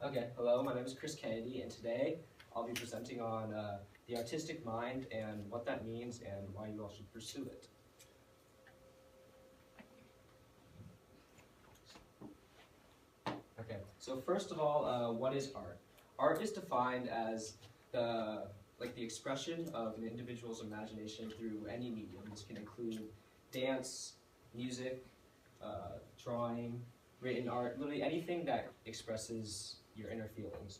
Okay, hello, my name is Chris Kennedy, and today I'll be presenting on the artistic mind and what that means and why you all should pursue it. Okay, so first of all, what is art? Art is defined as the expression of an individual's imagination through any medium. This can include dance, music, drawing, written art, literally anything that expresses your inner feelings.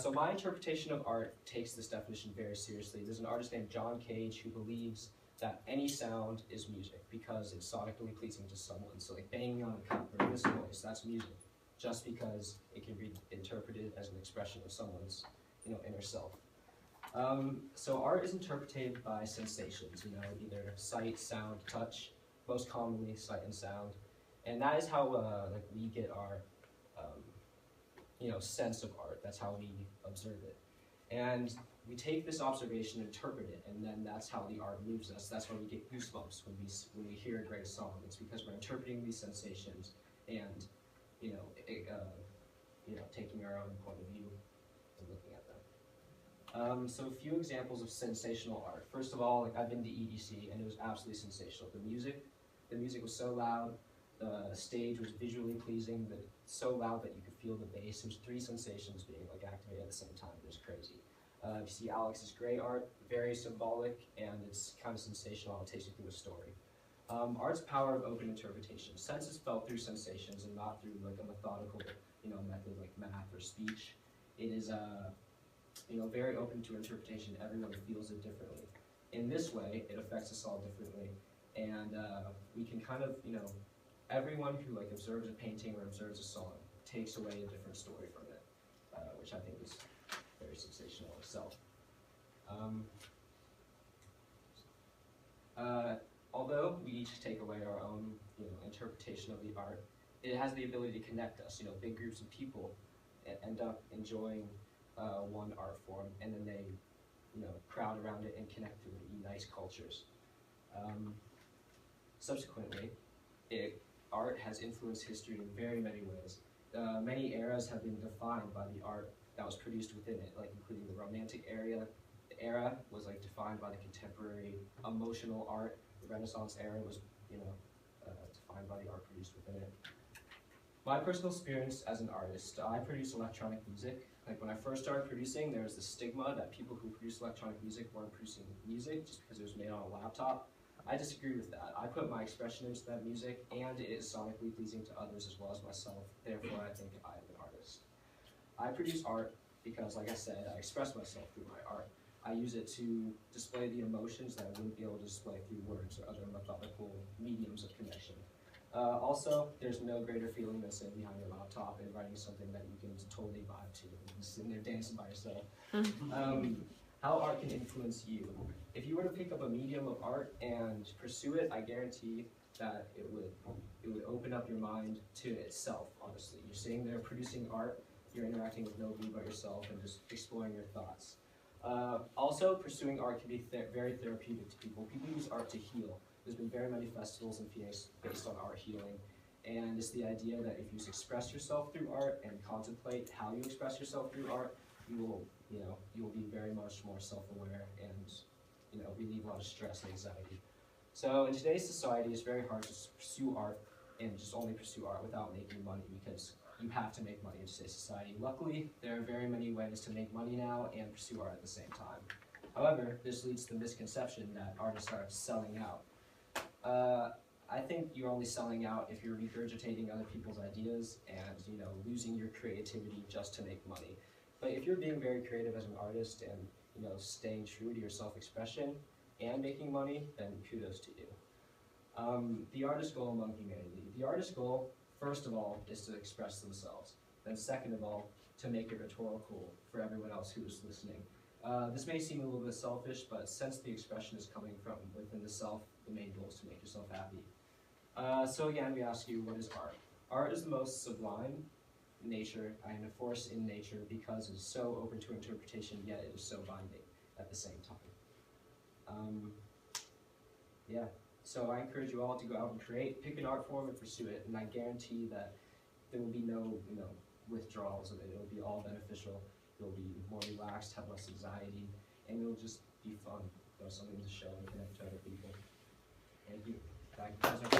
So my interpretation of art takes this definition very seriously. There's an artist named John Cage who believes that any sound is music because it's sonically pleasing to someone. So like banging on a cup or this noise, that's music, just because it can be interpreted as an expression of someone's inner self. So art is interpreted by sensations, either sight, sound, touch, most commonly sight and sound. And that is how we get our sense of art. That's how we observe it. And we take this observation, interpret it, and then that's how the art moves us. That's why we get goosebumps when we hear a great song. It's because we're interpreting these sensations and taking our own point of view and looking at them. So a few examples of sensational art. First of all, I've been to EDC and it was absolutely sensational. The music was so loud. The stage was visually pleasing, but so loud that you could feel the bass. There's three sensations being activated at the same time. It was crazy. You see Alex's gray art, very symbolic, and it's kind of sensational. It takes you through a story. Art's power of open interpretation. Senses felt through sensations and not through a methodical, method like math or speech. It is very open to interpretation. Everyone feels it differently. In this way, it affects us all differently, and we can kind of, everyone who observes a painting or observes a song takes away a different story from it, which I think is very sensational itself. Although we each take away our own interpretation of the art, it has the ability to connect us. Big groups of people end up enjoying one art form, and then they crowd around it and connect to it. It unites cultures. Subsequently, art has influenced history in very many ways. Many eras have been defined by the art that was produced within it, including the Romantic era. The era was defined by the contemporary emotional art. The Renaissance era was defined by the art produced within it. My personal experience as an artist, I produce electronic music. When I first started producing, there was the stigma that people who produce electronic music weren't producing music just because it was made on a laptop. I disagree with that. I put my expression into that music, and it is sonically pleasing to others as well as myself. Therefore, I think I am an artist. I produce art because, like I said, I express myself through my art. I use it to display the emotions that I wouldn't be able to display through words or other methodical mediums of connection. Also, there's no greater feeling than sitting behind your laptop and writing something that you can totally vibe to and sitting there dancing by yourself. How art can influence you. If you were to pick up a medium of art and pursue it, I guarantee that it would open up your mind to itself, honestly. You're sitting there producing art, you're interacting with nobody but yourself and just exploring your thoughts. Also, pursuing art can be very therapeutic to people. People use art to heal. There's been very many festivals in Phoenix based on art healing, and it's the idea that if you express yourself through art and contemplate how you express yourself through art, you will be very much more self-aware and relieve a lot of stress and anxiety. So in today's society, it's very hard to pursue art and just only pursue art without making money because you have to make money in today's society. Luckily, there are very many ways to make money now and pursue art at the same time. However, this leads to the misconception that artists are selling out. I think you're only selling out if you're regurgitating other people's ideas and losing your creativity just to make money. But if you're being very creative as an artist and staying true to your self-expression and making money, then kudos to you. The artist's goal among humanity. The artist's goal, first of all, is to express themselves. Then second of all, to make it rhetorical for everyone else who is listening. This may seem a little bit selfish, but since the expression is coming from within the self, the main goal is to make yourself happy. So again, we ask you, what is art? Art is the most sublime nature and a force in nature because it is so open to interpretation, yet it is so binding at the same time. Yeah, so I encourage you all to go out and create, pick an art form and pursue it, and I guarantee that there will be no withdrawal, so that it'll be all beneficial. You'll be more relaxed, have less anxiety, and it'll just be fun. Something to show and connect to other people. Thank you. Back to